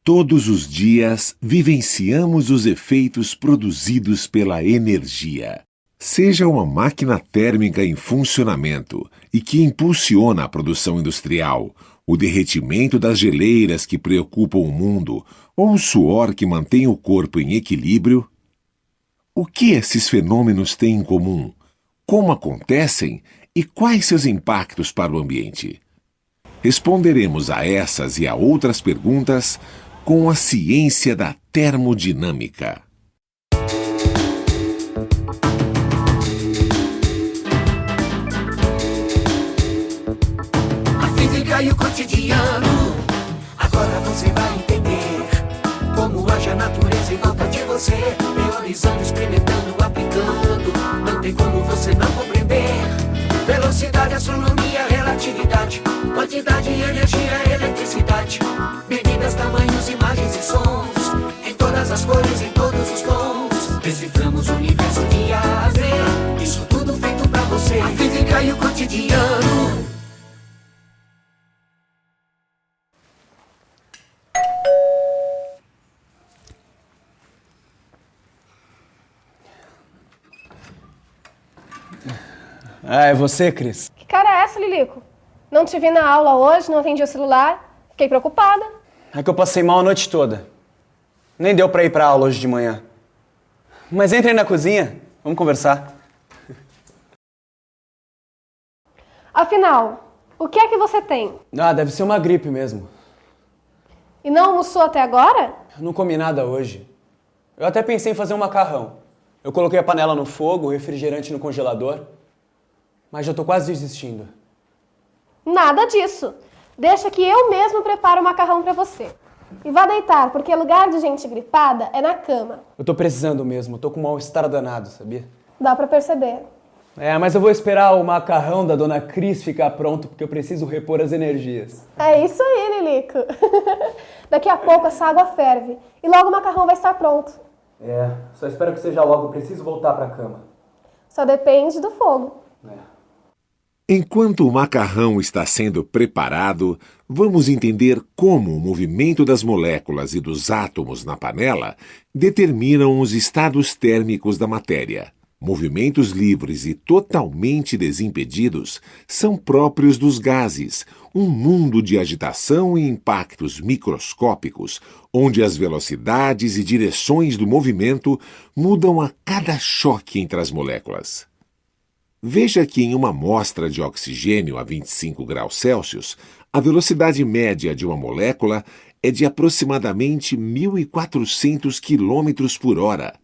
Todos os dias vivenciamos os efeitos produzidos pela energia. Seja uma máquina térmica em funcionamento e que impulsiona a produção industrial, o derretimento das geleiras que preocupam o mundo ou o suor que mantém o corpo em equilíbrio. O que esses fenômenos têm em comum? Como acontecem e quais seus impactos para o ambiente? Responderemos a essas e a outras perguntas com a ciência da termodinâmica. A física e o cotidiano, agora você vai entender como age a natureza em volta de você, teorizando, experimentando, aplicando. Não tem como você não compreender. Velocidade, astronomia, relatividade, quantidade, energia, eletricidade, medidas, tamanhos, imagens e sons, em todas as cores, em todos os tons. Deciframos o universo de A a Z, isso tudo feito pra você. A física e o cotidiano. Ah, é você, Cris? Que cara é essa, Lilico? Não te vi na aula hoje, não atendi o celular. Fiquei preocupada. É que eu passei mal a noite toda. Nem deu pra ir pra aula hoje de manhã. Mas entre aí na cozinha, vamos conversar. Afinal, o que é que você tem? Ah, deve ser uma gripe mesmo. E não almoçou até agora? Eu não comi nada hoje. Eu até pensei em fazer um macarrão. Eu coloquei a panela no fogo, o refrigerante no congelador, mas já tô quase desistindo. Nada disso. Deixa que eu mesmo preparo o macarrão pra você. E vá deitar, porque lugar de gente gripada é na cama. Eu tô precisando mesmo, tô com um mal-estar danado, sabia? Dá pra perceber. É, mas eu vou esperar o macarrão da dona Cris ficar pronto, porque eu preciso repor as energias. É isso aí, Lilico. Daqui a pouco essa água ferve e logo o macarrão vai estar pronto. É, só espero que seja logo, preciso voltar pra cama. Só depende do fogo. Enquanto o macarrão está sendo preparado, vamos entender como o movimento das moléculas e dos átomos na panela determinam os estados térmicos da matéria. Movimentos livres e totalmente desimpedidos são próprios dos gases, um mundo de agitação e impactos microscópicos, onde as velocidades e direções do movimento mudam a cada choque entre as moléculas. Veja que em uma amostra de oxigênio a 25 graus Celsius, a velocidade média de uma molécula é de aproximadamente 1.400 km por hora.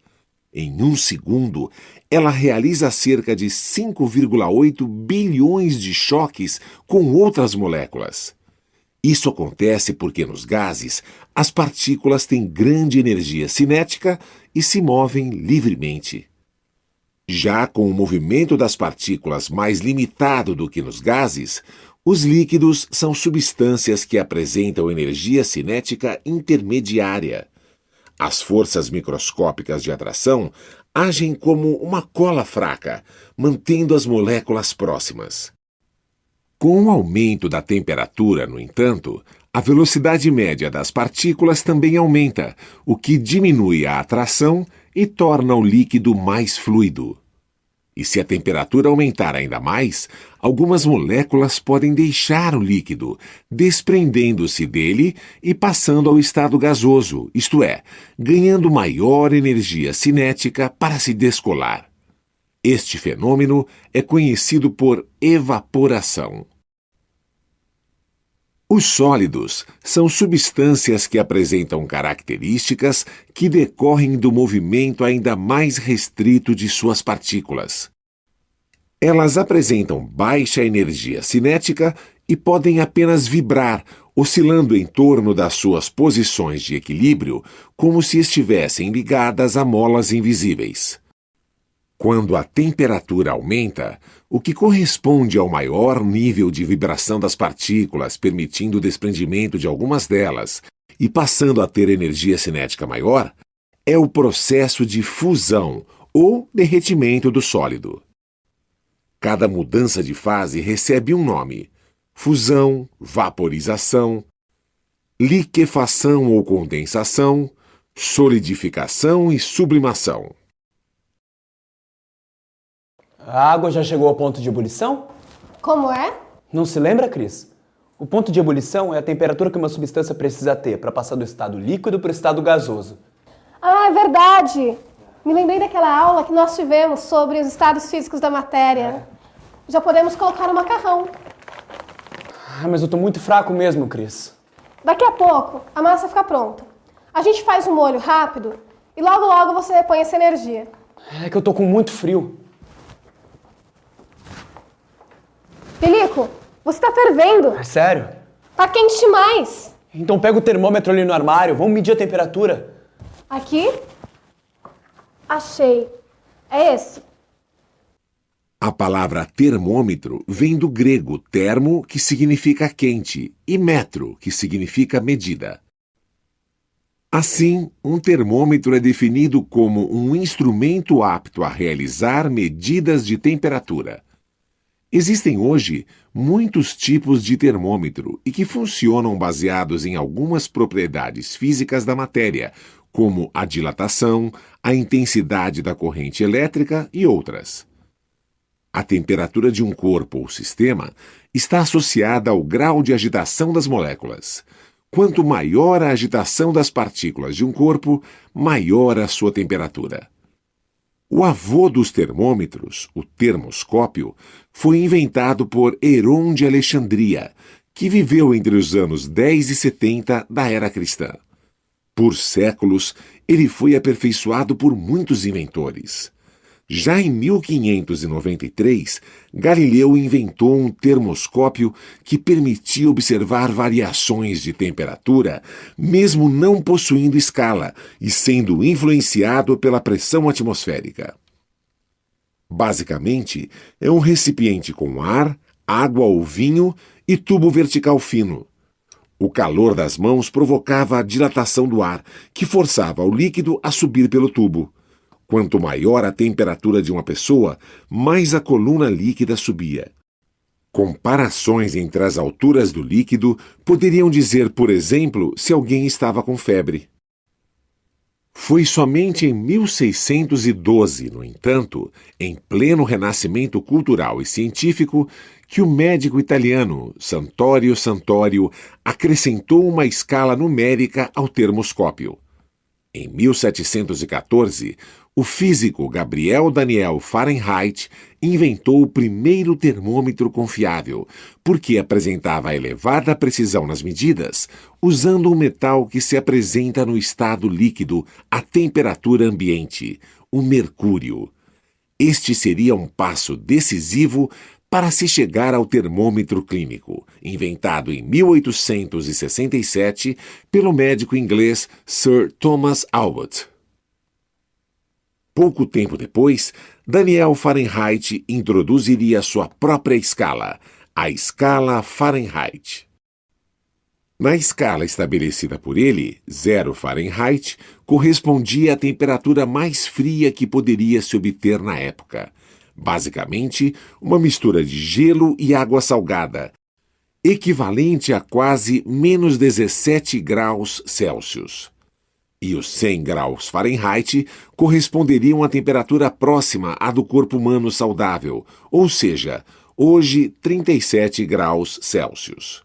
Em um segundo, ela realiza cerca de 5,8 bilhões de choques com outras moléculas. Isso acontece porque nos gases, as partículas têm grande energia cinética e se movem livremente. Já com o movimento das partículas mais limitado do que nos gases, os líquidos são substâncias que apresentam energia cinética intermediária. As forças microscópicas de atração agem como uma cola fraca, mantendo as moléculas próximas. Com o aumento da temperatura, no entanto, a velocidade média das partículas também aumenta, o que diminui a atração e torna o líquido mais fluido. E se a temperatura aumentar ainda mais, algumas moléculas podem deixar o líquido, desprendendo-se dele e passando ao estado gasoso, isto é, ganhando maior energia cinética para se descolar. Este fenômeno é conhecido por evaporação. Os sólidos são substâncias que apresentam características que decorrem do movimento ainda mais restrito de suas partículas. Elas apresentam baixa energia cinética e podem apenas vibrar, oscilando em torno das suas posições de equilíbrio, como se estivessem ligadas a molas invisíveis. Quando a temperatura aumenta, o que corresponde ao maior nível de vibração das partículas, permitindo o desprendimento de algumas delas e passando a ter energia cinética maior, é o processo de fusão ou derretimento do sólido. Cada mudança de fase recebe um nome: fusão, vaporização. liquefação ou condensação, solidificação e sublimação. A água já chegou ao ponto de ebulição? Como é? Não se lembra, Cris? O ponto de ebulição é a temperatura que uma substância precisa ter para passar do estado líquido para o estado gasoso. Ah, é verdade! Me lembrei daquela aula que nós tivemos sobre os estados físicos da matéria. Já podemos colocar o macarrão. Ah, mas eu tô muito fraco mesmo, Cris. Daqui a pouco, a massa fica pronta. A gente faz um molho rápido e logo logo você repõe essa energia. É que eu tô com muito frio. Pelico, você tá fervendo. É sério? Tá quente demais. Então pega o termômetro ali no armário, vamos medir a temperatura. Aqui? Achei. É esse. A palavra termômetro vem do grego termo, que significa quente, e metro, que significa medida. Assim, um termômetro é definido como um instrumento apto a realizar medidas de temperatura. Existem hoje muitos tipos de termômetro e que funcionam baseados em algumas propriedades físicas da matéria, como a dilatação, a intensidade da corrente elétrica e outras. A temperatura de um corpo ou sistema está associada ao grau de agitação das moléculas. Quanto maior a agitação das partículas de um corpo, maior a sua temperatura. O avô dos termômetros, o termoscópio, foi inventado por Heron de Alexandria, que viveu entre os anos 10 e 70 da era cristã. Por séculos, ele foi aperfeiçoado por muitos inventores. Já em 1593, Galileu inventou um termoscópio que permitia observar variações de temperatura, mesmo não possuindo escala e sendo influenciado pela pressão atmosférica. Basicamente, é um recipiente com ar, água ou vinho e tubo vertical fino. O calor das mãos provocava a dilatação do ar, que forçava o líquido a subir pelo tubo. Quanto maior a temperatura de uma pessoa, mais a coluna líquida subia. Comparações entre as alturas do líquido poderiam dizer, por exemplo, se alguém estava com febre. Foi somente em 1612, no entanto, em pleno renascimento cultural e científico, que o médico italiano Santorio Santorio acrescentou uma escala numérica ao termoscópio. Em 1714, o físico Gabriel Daniel Fahrenheit inventou o primeiro termômetro confiável, porque apresentava elevada precisão nas medidas, usando um metal que se apresenta no estado líquido à temperatura ambiente, o mercúrio. Este seria um passo decisivo para se chegar ao termômetro clínico, inventado em 1867 pelo médico inglês Sir Thomas Albert. Pouco tempo depois, Daniel Fahrenheit introduziria sua própria escala, a escala Fahrenheit. Na escala estabelecida por ele, 0 Fahrenheit correspondia à temperatura mais fria que poderia se obter na época. Basicamente, uma mistura de gelo e água salgada, equivalente a quase menos 17 graus Celsius. E os 100 graus Fahrenheit corresponderiam à temperatura próxima à do corpo humano saudável, ou seja, hoje 37 graus Celsius.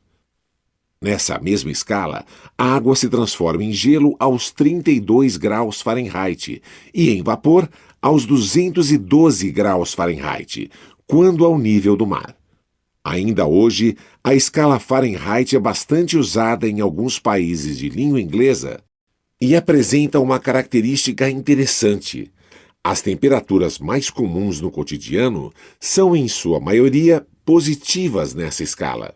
Nessa mesma escala, a água se transforma em gelo aos 32 graus Fahrenheit e em vapor aos 212 graus Fahrenheit, quando ao nível do mar. Ainda hoje, a escala Fahrenheit é bastante usada em alguns países de língua inglesa e apresenta uma característica interessante. As temperaturas mais comuns no cotidiano são, em sua maioria, positivas nessa escala.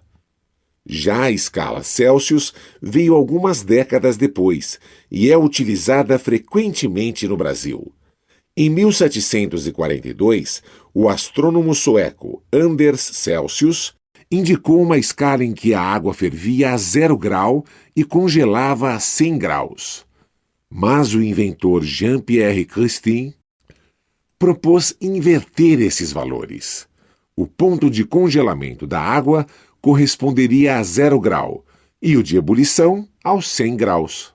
Já a escala Celsius veio algumas décadas depois e é utilizada frequentemente no Brasil. Em 1742, o astrônomo sueco Anders Celsius indicou uma escala em que a água fervia a 0 grau e congelava a 100 graus. Mas o inventor Jean-Pierre Christin propôs inverter esses valores. O ponto de congelamento da água corresponderia a 0 grau e o de ebulição aos 100 graus.